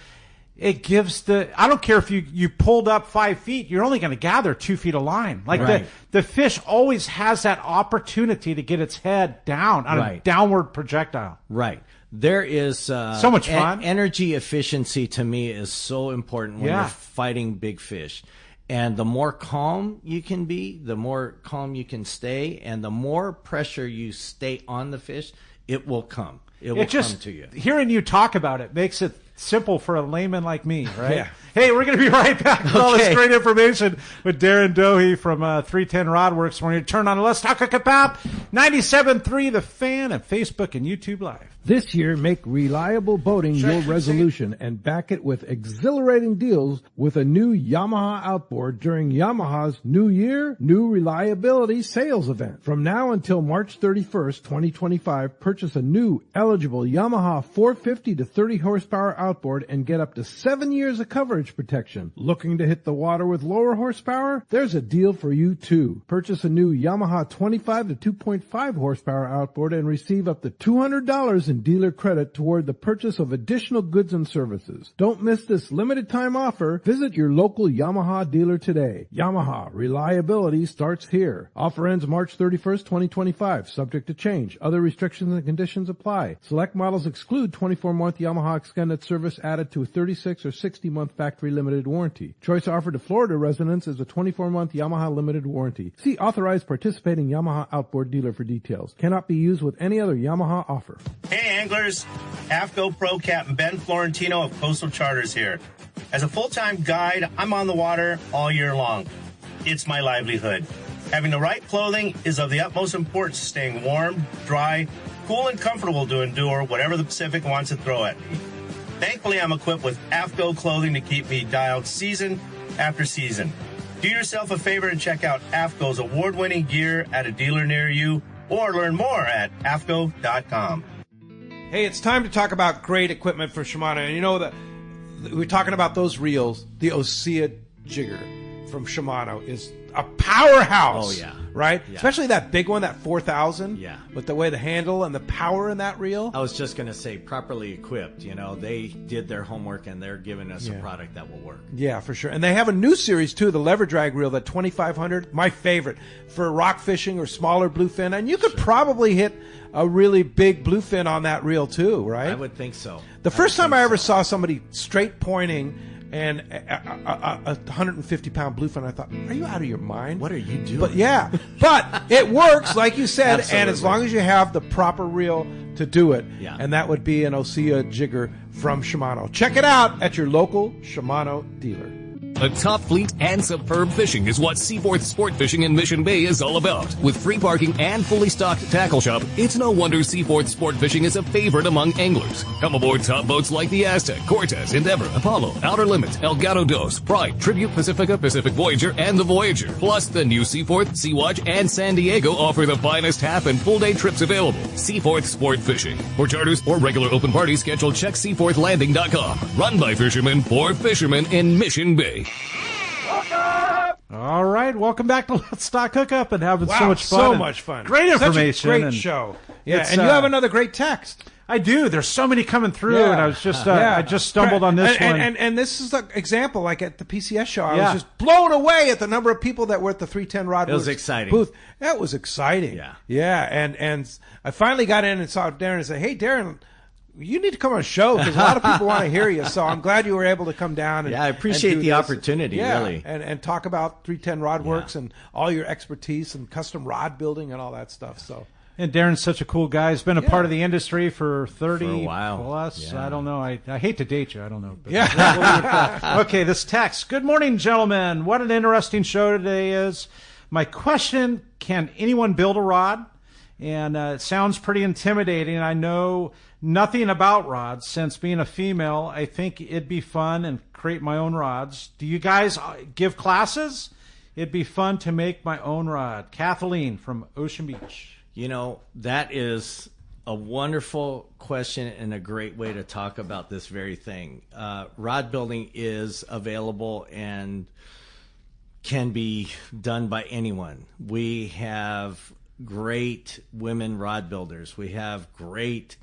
it gives I don't care if you pulled up 5 feet, you're only going to gather 2 feet of line. Like the fish always has that opportunity to get its head down on a downward projectile. Right. There is so much fun. Energy efficiency to me is so important when you're fighting big fish. And the more calm you can be, the more calm you can stay, and the more pressure you stay on the fish, it will come. It will come to you. Hearing you talk about it makes it simple for a layman like me, right? Yeah. Hey, we're going to be right back with all this great information with Darin Dohi from 310 Rodworks. We're going to turn on Let's Talk Hookup app, 97.3 The Fan, and Facebook and YouTube Live. This year, make reliable boating your resolution and back it with exhilarating deals with a new Yamaha outboard during Yamaha's New Year, New Reliability sales event. From now until March 31st, 2025, purchase a new eligible Yamaha 450 to 30 horsepower outboard and get up to 7 years of coverage protection. Looking to hit the water with lower horsepower? There's a deal for you too. Purchase a new Yamaha 25 to 2.5 horsepower outboard and receive up to $200 in dealer credit toward the purchase of additional goods and services. Don't miss this limited time offer. Visit your local Yamaha dealer today. Yamaha, reliability starts here. Offer ends March 31st, 2025. Subject to change. Other restrictions and conditions apply. Select models exclude 24-month Yamaha extended service added to a 36 or 60-month factory limited warranty. Choice offered to Florida residents is a 24-month Yamaha limited warranty. See authorized participating Yamaha outboard dealer for details. Cannot be used with any other Yamaha offer. Hey anglers, AFCO Pro Captain Ben Florentino of Coastal Charters here. As a full-time guide, I'm on the water all year long. It's my livelihood. Having the right clothing is of the utmost importance to staying warm, dry, cool, and comfortable to endure whatever the Pacific wants to throw at me. Thankfully, I'm equipped with AFCO clothing to keep me dialed season after season. Do yourself a favor and check out AFCO's award-winning gear at a dealer near you, or learn more at AFCO.com. Hey, it's time to talk about great equipment for Shimano. And we're talking about those reels, the Osea Jigger. from Shimano is a powerhouse. Oh, yeah. Right? Yeah. Especially that big one, that 4000. Yeah. With the way the handle and the power in that reel. I was just going to say, properly equipped. They did their homework, and they're giving us a Yeah. product that will work. Yeah, for sure. And they have a new series, too, the lever drag reel, that 2500, my favorite, for rock fishing or smaller bluefin. And you could probably hit a really big bluefin on that reel, too, right? I would think so. The first time I ever saw somebody straight pointing and a 150-pound bluefin, I thought, are you out of your mind? What are you doing? But yeah, but it works, like you said, and Absolutely. as long as you have the proper reel to do it, Yeah. and that would be an Osea jigger from Shimano. Check it out at your local Shimano dealer. A top fleet and superb fishing is what Seaforth Sport Fishing in Mission Bay is all about. With free parking and fully stocked tackle shop, it's no wonder Seaforth Sport Fishing is a favorite among anglers. Come aboard top boats like the Aztec, Cortez, Endeavor, Apollo, Outer Limit, Elgato Dos, Pride, Tribute Pacifica, Pacific Voyager, and the Voyager. Plus, the new Seaforth, Sea-Watch, and San Diego offer the finest half and full day trips available. Seaforth Sport Fishing. For charters or regular open party schedule, check seaforthlanding.com. Run by fishermen for fishermen in Mission Bay. All right, welcome back to Let's Talk Hookup and having Wow, so much fun. so and much fun. Great information. Such a great and show. Yeah, it's, and you have another great text. I do. There's so many coming through, Yeah. and I was just Yeah. I just stumbled on this one. And this is the example, like at the PCS show, I Yeah. was just blown away at the number of people that were at the 310 Rod It was Works exciting. booth. That was exciting. Yeah. Yeah, and I finally got in and saw Darin and said, hey, Darin, you need to come on a show because a lot of people want to hear you. So I'm glad you were able to come down. And, Yeah, I appreciate and do the this. opportunity, Yeah, really. and talk about 310 Rod Works and all your expertise and custom rod building and all that stuff. So. And Darin's such a cool guy. He's been a part of the industry for 30 For a while. plus. Yeah. I don't know. I hate to date you. I don't know. But Yeah. Okay, this text. Good morning, gentlemen. What an interesting show today is. My question, can anyone build a rod? And it sounds pretty intimidating. I know nothing about rods. Since being a female, I think it'd be fun and create my own rods. Do you guys give classes? It'd be fun to make my own rod. Kathleen from Ocean Beach. That is a wonderful question and a great way to talk about this very thing. Rod building is available and can be done by anyone. We have great women rod builders. We have great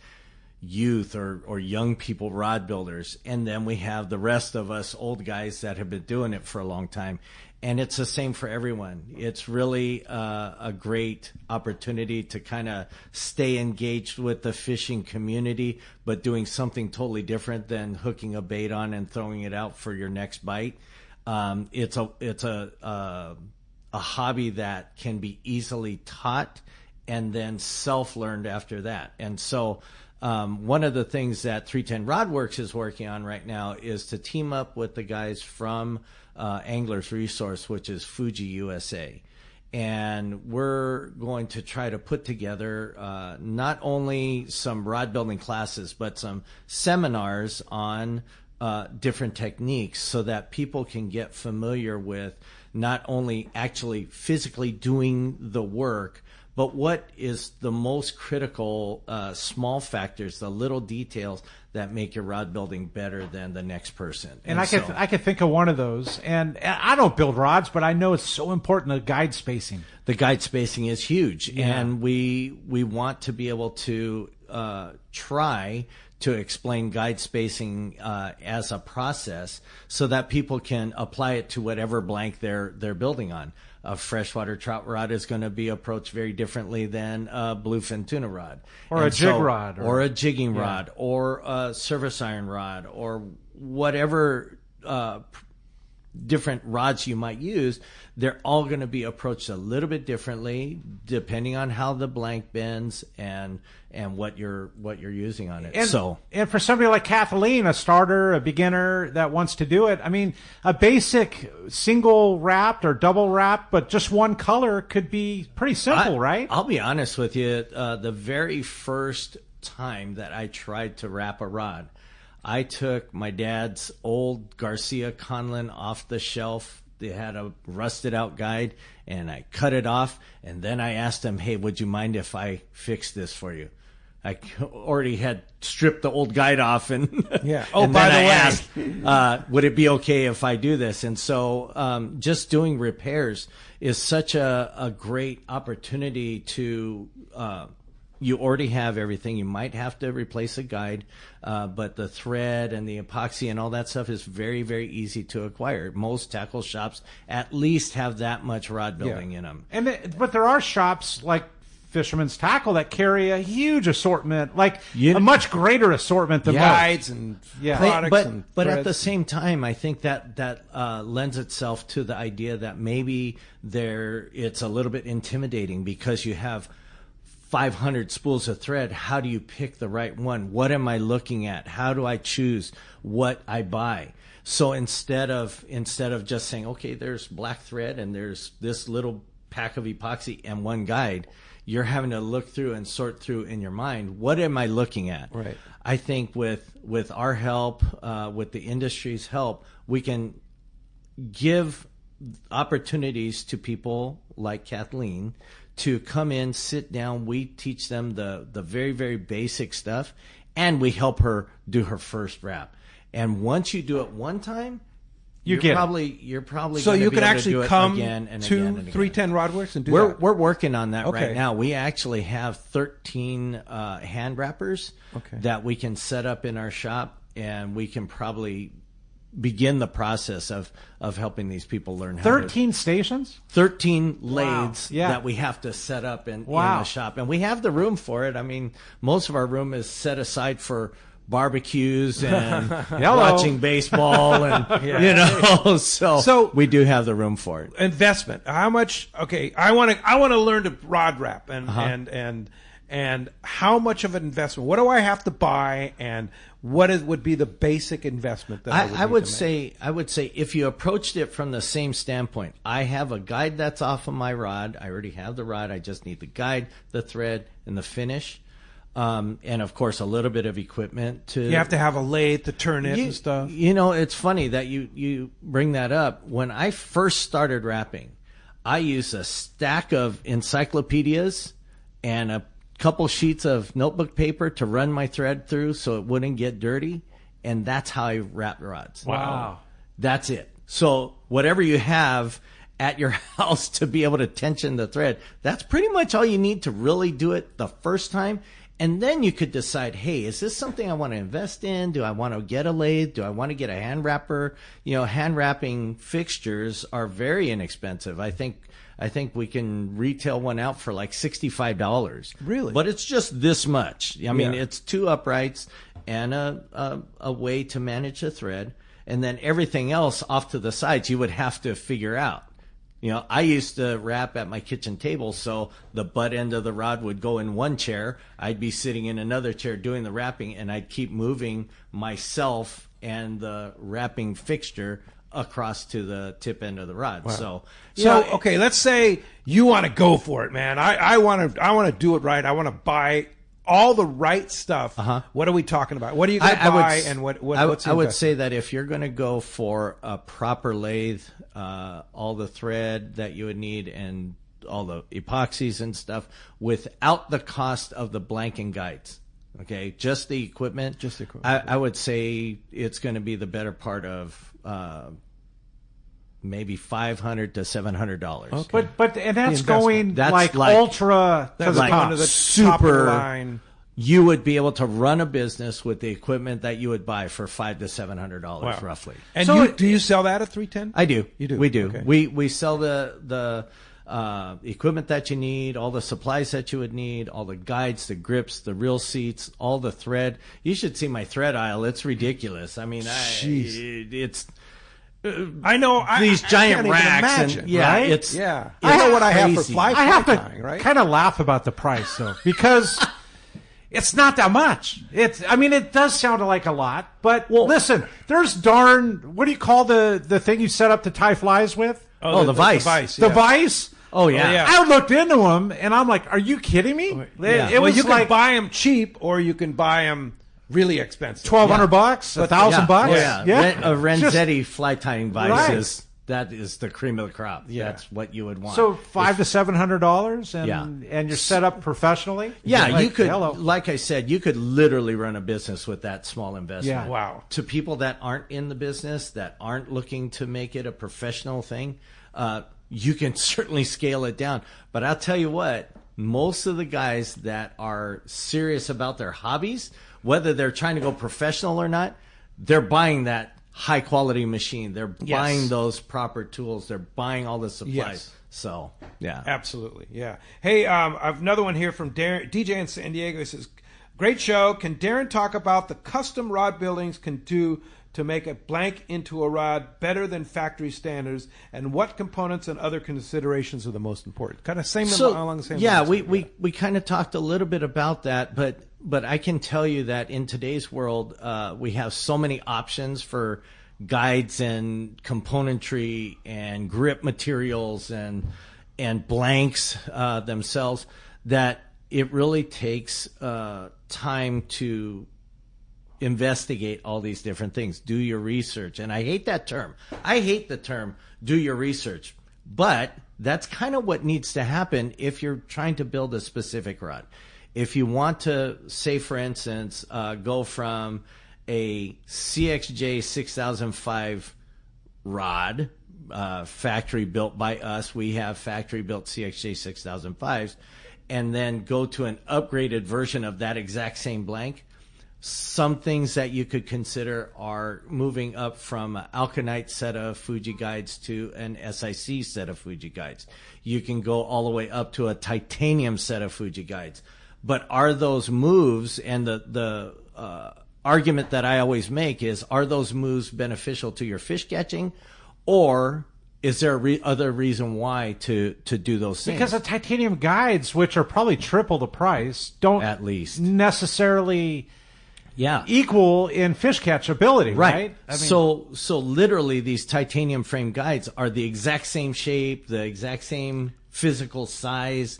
youth or young people rod builders. And then we have the rest of us old guys that have been doing it for a long time. And it's the same for everyone. It's really a great opportunity to kind of stay engaged with the fishing community, but doing something totally different than hooking a bait on and throwing it out for your next bite. It's a hobby that can be easily taught and then self-learned after that. And so one of the things that 310 Rod Works is working on right now is to team up with the guys from Anglers Resource, which is Fuji USA. And we're going to try to put together not only some rod building classes, but some seminars on different techniques so that people can get familiar with not only actually physically doing the work, but what is the most critical small factors, the little details that make your rod building better than the next person. And I could think of one of those. And I don't build rods, but I know it's so important, the guide spacing. The guide spacing is huge. Yeah. And we want to be able to try to explain guide spacing as a process so that people can apply it to whatever blank they're building on. A freshwater trout rod is going to be approached very differently than a bluefin tuna rod. Or a jig rod. Or a jigging rod. Or a service iron rod. Or whatever different rods you might use, they're all going to be approached a little bit differently depending on how the blank bends and what you're using on it. And for somebody like Kathleen, a starter, a beginner that wants to do it, I mean, a basic single wrapped or double wrapped, but just one color could be pretty simple, right? I'll be honest with you. The very first time that I tried to wrap a rod, I took my dad's old Garcia Conlon off the shelf. They had a rusted out guide, and I cut it off. And then I asked him, hey, would you mind if I fix this for you? I already had stripped the old guide off, and Yeah. Oh, and by then the I way. asked, would it be okay if I do this? And so just doing repairs is such a great opportunity to you already have everything. You might have to replace a guide, but the thread and the epoxy and all that stuff is very, very easy to acquire. Most tackle shops at least have that much rod building in them. But there are shops like Fisherman's Tackle that carry a huge assortment, like a much greater assortment than guides and products. But at the same time, I think that lends itself to the idea that maybe it's a little bit intimidating because you have 500 spools of thread. How do you pick the right one? What am I looking at? How do I choose what I buy? So instead of just saying, okay, there's black thread and there's this little pack of epoxy and one guide, you're having to look through and sort through in your mind, what am I looking at? Right. I think with our help, with the industry's help, we can give opportunities to people like Kathleen to come in, sit down. We teach them the very, very basic stuff, and we help her do her first wrap. And once you do it one time, you're probably so you can actually come again and to again and again. 310 Rodworks and do We're that. We're working on that Okay. right now. We actually have 13 hand wrappers that we can set up in our shop, and we can probably begin the process of helping these people learn how 13 stations? 13 lathes Yeah. that we have to set up in the shop. And we have the room for it. I mean, most of our room is set aside for barbecues and watching baseball and so we do have the room for it. Investment. How much? Okay, I want to learn to rod wrap and how much of an investment? What do I have to buy, and what would be the basic investment that I would say if you approached it from the same standpoint, I have a guide that's off of my rod. I already have the rod. I just need the guide, the thread, and the finish. And of course, a little bit of equipment to. You have to have a lathe to turn it and stuff. You know, it's funny that you bring that up. When I first started wrapping, I used a stack of encyclopedias and a couple sheets of notebook paper to run my thread through so it wouldn't get dirty, and that's how I wrap rods. Wow. That's it. So whatever you have at your house to be able to tension the thread, that's pretty much all you need to really do it the first time. And then you could decide, hey, is this something I want to invest in? Do I want to get a lathe? Do I want to get a hand wrapper? You know, hand wrapping fixtures are very inexpensive. I think we can retail one out for like $65. Really? But it's just this much. I mean, it's two uprights and a way to manage the thread. And then everything else off to the sides you would have to figure out. You know, I used to wrap at my kitchen table, so the butt end of the rod would go in one chair. I'd be sitting in another chair doing the wrapping, and I'd keep moving myself and the wrapping fixture across to the tip end of the rod. Wow. So okay, let's say you want to go for it, man. I want to do it right. I want to buy all the right stuff. What are we talking about? What are you going to buy, and what's I would say that if you're going to go for a proper lathe, all the thread that you would need and all the epoxies and stuff without the cost of the blanking guides. Okay, just the equipment. I would say it's going to be the better part of maybe $500 to $700. Okay. But that's going like ultra to the top. Super top of the line. You would be able to run a business with the equipment that you would buy for $500 to $700 roughly. And do you sell that at 310? I do. You do. We do. Okay. We sell the equipment that you need, all the supplies that you would need, all the guides, the grips, the reel seats, all the thread. You should see my thread aisle. It's ridiculous. I mean, it's. I know these giant racks, imagine, and right? it's I know what I have for fly I have tying, right? to kind of laugh about the price though, because it's not that much. It does sound like a lot, but listen, there's what do you call the thing you set up to tie flies with? The vise. The vise. Oh yeah. I looked into them and I'm like, are you kidding me? Yeah. It was you like can buy them cheap, or you can buy them really expensive. $1,200, $1,000. Yeah. A Renzetti fly tying vise is that is the cream of the crop. Yeah. That's what you would want. So $500 to $700, and you're set up professionally. Yeah, you could. Hello. Like I said, you could literally run a business with that small investment. Yeah. Wow. To people that aren't in the business, that aren't looking to make it a professional thing, you can certainly scale it down. But I'll tell you what, most of the guys that are serious about their hobbies, whether they're trying to go professional or not, they're buying that high quality machine. They're buying those proper tools. They're buying all the supplies. Yes. So, yeah. Absolutely, yeah. Hey, I've another one here from Darin, DJ in San Diego. He says, great show. Can Darin talk about the custom rod buildings can do to make a blank into a rod better than factory standards, and what components and other considerations are the most important? Kind of along the same lines. We kind of talked a little bit about that, but I can tell you that in today's world, we have so many options for guides and componentry and grip materials and blanks themselves that it really takes time to investigate all these different things. Do your research. And I hate that term. I hate the term do your research. But that's kind of what needs to happen if you're trying to build a specific rod. If you want to, say, for instance, go from a CXJ 6005 rod, factory built by us, we have factory built CXJ 6005s, and then go to an upgraded version of that exact same blank, some things that you could consider are moving up from an Alkanite set of Fuji guides to an SIC set of Fuji guides. You can go all the way up to a titanium set of Fuji guides. But are those moves, and the argument that I always make is, are those moves beneficial to your fish catching, or is there other reason why to do those things? Because the titanium guides, which are probably triple the price, don't at least necessarily equal in fish catch ability, right? I mean, so literally these titanium frame guides are the exact same shape, the exact same physical size,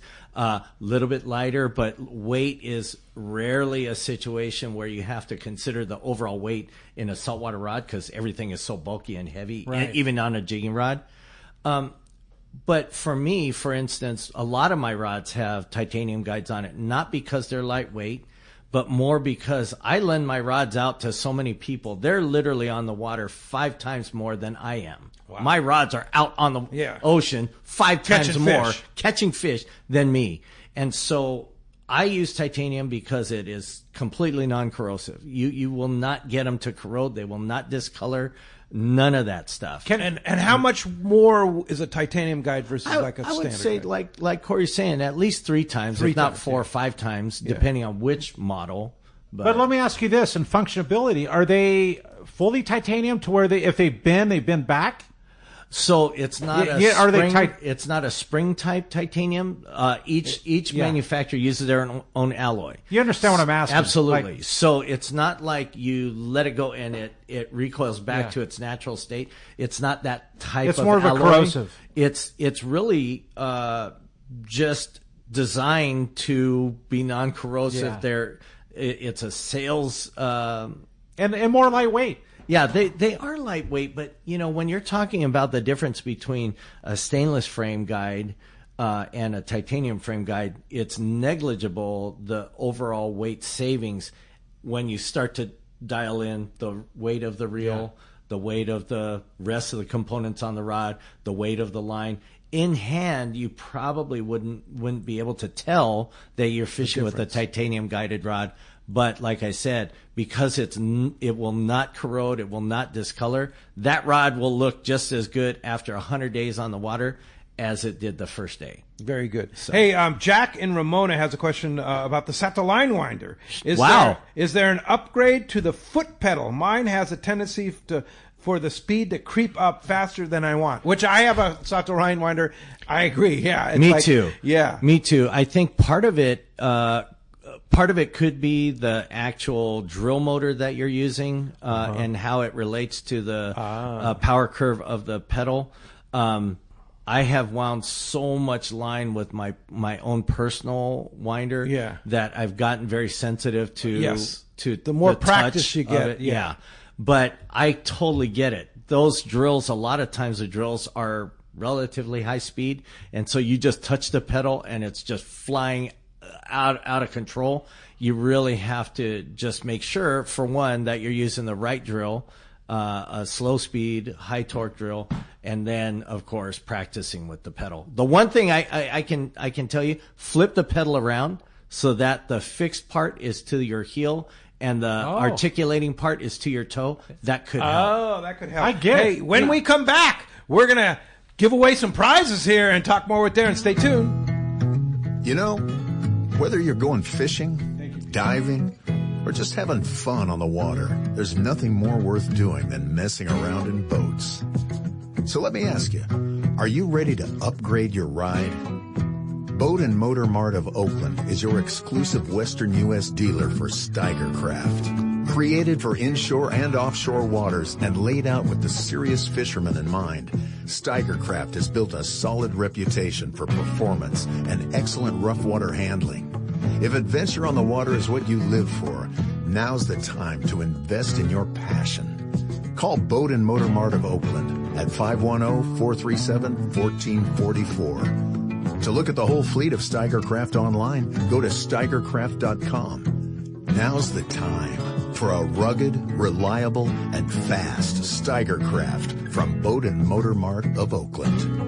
little bit lighter, but weight is rarely a situation where you have to consider the overall weight in a saltwater rod because everything is so bulky and heavy, even on a jigging rod. But for me, for instance, a lot of my rods have titanium guides on it, not because they're lightweight, but more because I lend my rods out to so many people. They're literally on the water 5 times more than I am. Wow. My rods are out on the ocean 5 times more catching fish than me. And so I use titanium because it is completely non-corrosive. You will not get them to corrode. They will not discolor. None of that stuff. And how much more is a titanium guide versus like a standard? I would say, guide? like Corey's saying, at least 3 times, if not 4 or 5 times, depending on which model. But let me ask you this: in functionability, are they fully titanium to where if they bend back? So it's not it's not a spring type titanium. Each manufacturer uses their own alloy. You understand what I'm asking? Absolutely. So it's not like you let it go and it recoils back to its natural state. It's not that type it's of more alloy. Of a corrosive. It's really just designed to be non-corrosive. It's a sales and more lightweight. Yeah, they are lightweight, but when you're talking about the difference between a stainless frame guide and a titanium frame guide, it's negligible, the overall weight savings, when you start to dial in the weight of the reel, the weight of the rest of the components on the rod, the weight of the line. In hand, you probably wouldn't be able to tell that you're fishing with a titanium guided rod. But like I said, because it will not corrode, it will not discolor, that rod will look just as good after 100 days on the water as it did the first day. Very good. So. Hey, Jack in Ramona has a question about the Sato line winder. Is there an upgrade to the foot pedal? Mine has a tendency for the speed to creep up faster than I want, which I have a Sato line winder. I agree. Yeah. Me too. Yeah. Me too. I think part of it could be the actual drill motor that you're using and how it relates to the power curve of the pedal. I have wound so much line with my own personal winder that I've gotten very sensitive to the more practice touch you get. But I totally get it. those drills, a lot of times the drills are relatively high speed, and so you just touch the pedal and it's just flying out of control. You really have to just make sure, for one, that you're using the right drill, a slow speed, high torque drill, and then, of course, practicing with the pedal. The one thing I can tell you, flip the pedal around so that the fixed part is to your heel and the articulating part is to your toe. That could help. Oh, that could help. I get it. Hey, when we come back, we're going to give away some prizes here and talk more with Darin. Stay tuned. You know, whether you're going fishing, diving, or just having fun on the water, there's nothing more worth doing than messing around in boats. So let me ask you, are you ready to upgrade your ride? Boat and Motor Mart of Oakland is your exclusive Western U.S. dealer for Steiger Craft. Created for inshore and offshore waters and laid out with the serious fisherman in mind, Steiger Craft has built a solid reputation for performance and excellent rough water handling. If adventure on the water is what you live for, now's the time to invest in your passion. Call Boat and Motor Mart of Oakland at 510-437-1444. To look at the whole fleet of Steiger Craft online, go to steigercraft.com. Now's the time for a rugged, reliable, and fast Steiger Craft from Boat and Motor Mart of Oakland.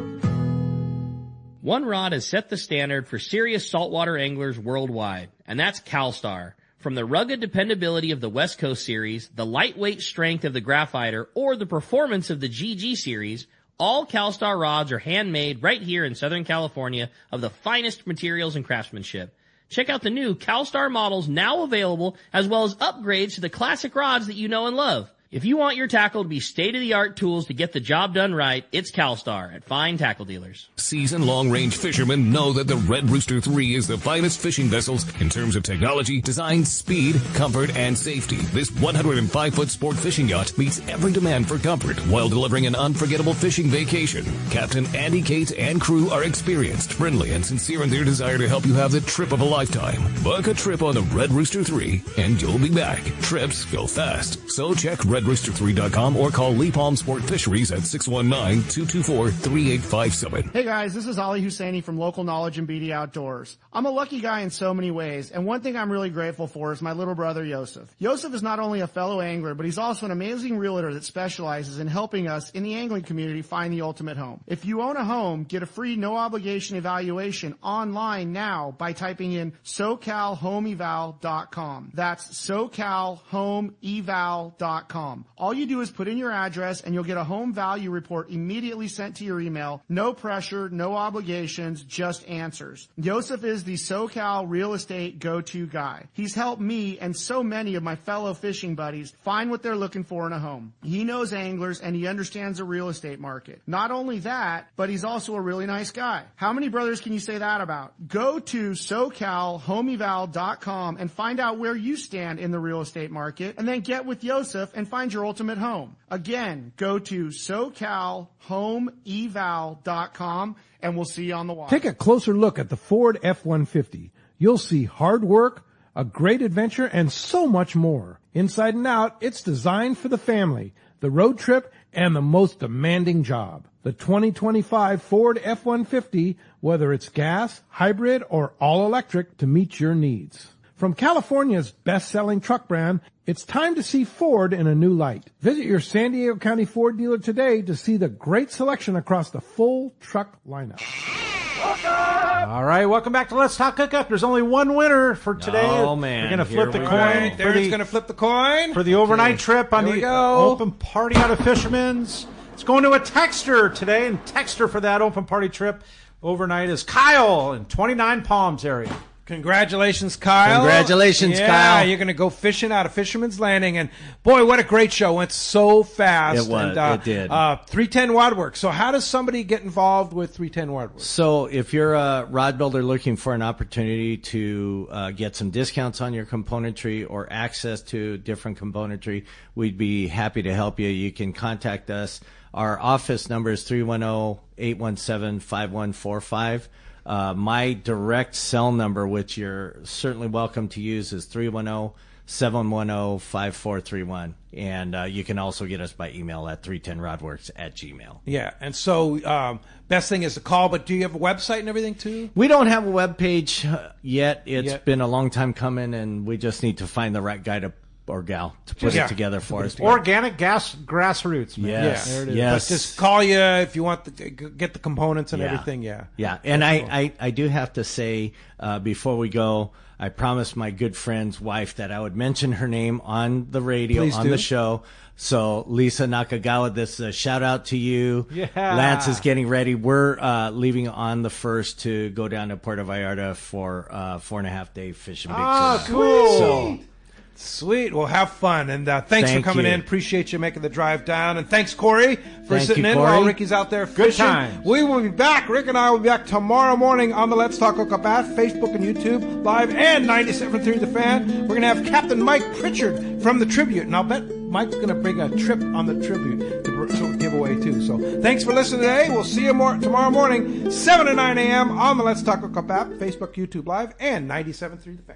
One rod has set the standard for serious saltwater anglers worldwide, and that's CalStar. From the rugged dependability of the West Coast Series, the lightweight strength of the Graphiter, or the performance of the GG Series, all CalStar rods are handmade right here in Southern California of the finest materials and craftsmanship. Check out the new CalStar models now available, as well as upgrades to the classic rods that you know and love. If you want your tackle to be state-of-the-art tools to get the job done right, it's CalStar at fine tackle dealers. Seasoned long-range fishermen know that the Red Rooster 3 is the finest fishing vessels in terms of technology, design, speed, comfort, and safety. This 105-foot sport fishing yacht meets every demand for comfort while delivering an unforgettable fishing vacation. Captain Andy Cates and crew are experienced, friendly, and sincere in their desire to help you have the trip of a lifetime. Book a trip on the Red Rooster 3, and you'll be back. Trips go fast, so check redrooster3.com or call Lee Palm Sport Fisheries at 619-224-3857. Hey guys, this is Ali Husseini from Local Knowledge and BD Outdoors. I'm a lucky guy in so many ways, and one thing I'm really grateful for is my little brother Yosef. Yosef is not only a fellow angler, but he's also an amazing realtor that specializes in helping us in the angling community find the ultimate home. If you own a home, get a free no-obligation evaluation online now by typing in SoCalHomeEval.com. That's SoCalHomeEval.com. All you do is put in your address and you'll get a home value report immediately sent to your email. No pressure, no obligations, just answers. Yosef is the SoCal real estate go-to guy. He's helped me and so many of my fellow fishing buddies find what they're looking for in a home. He knows anglers and he understands the real estate market. Not only that, but he's also a really nice guy. How many brothers can you say that about? Go to SoCalHomeEval.com and find out where you stand in the real estate market, and then get with Yosef and find your ultimate home. Again, go to SoCalHomeEval.com and we'll see you on the water. Take a closer look at the Ford F-150. You'll see hard work, a great adventure, and so much more. Inside and out, it's designed for the family, the road trip, and the most demanding job. The 2025 Ford F-150, whether it's gas, hybrid, or all-electric, to meet your needs. From California's best-selling truck brand, it's time to see Ford in a new light. Visit your San Diego County Ford dealer today to see the great selection across the full truck lineup. All right, welcome back to Let's Talk Hookup. There's only one winner for today. Oh, man. We're going to flip the coin. Right, Darin's going to flip the coin. For the overnight trip on the go. open party out of Fisherman's. It's going to a texter today, and texter for that open party trip overnight is Kyle in 29 Palms area. Congratulations, Kyle. Congratulations, Kyle. Yeah, you're going to go fishing out of Fisherman's Landing. And, boy, what a great show. Went so fast. It was. And, it did. 310 Wadworks. So how does somebody get involved with 310 Wadworks? So if you're a rod builder looking for an opportunity to get some discounts on your componentry or access to different componentry, we'd be happy to help you. You can contact us. Our office number is 310-817-5145. My direct cell number, which you're certainly welcome to use, is 710-5431. And you can also get us by email at 310rodworks@gmail. Yeah, and so best thing is to call, but do you have a website and everything too? We don't have a web page yet. It's been a long time coming, and we just need to find the right guy or gal to put it together for us. Organic grassroots, man. Yes. Yeah, there it is. Yes. But just call you if you want to get the components and everything. Yeah. And I do have to say, before we go, I promised my good friend's wife that I would mention her name on the radio, the show. So, Lisa Nakagawa, this is a shout out to you. Yeah. Lance is getting ready. We're leaving on the 1st to go down to Puerto Vallarta for a 4.5-day fishing big tuna. Cool. So, Sweet. Well, have fun. And thanks for coming in. Appreciate you making the drive down. And thanks, Corey, for sitting in while Ricky's out there fishing. Good times. We will be back. Rick and I will be back tomorrow morning on the Let's Talk Hookup app, Facebook and YouTube, live, and 97.3 The Fan. We're going to have Captain Mike Pritchard from the Tribute. And I'll bet Mike's going to bring a trip on the Tribute to give away, too. So thanks for listening today. We'll see you tomorrow morning, 7 to 9 a.m. on the Let's Talk Hookup app, Facebook, YouTube, live, and 97.3 The Fan.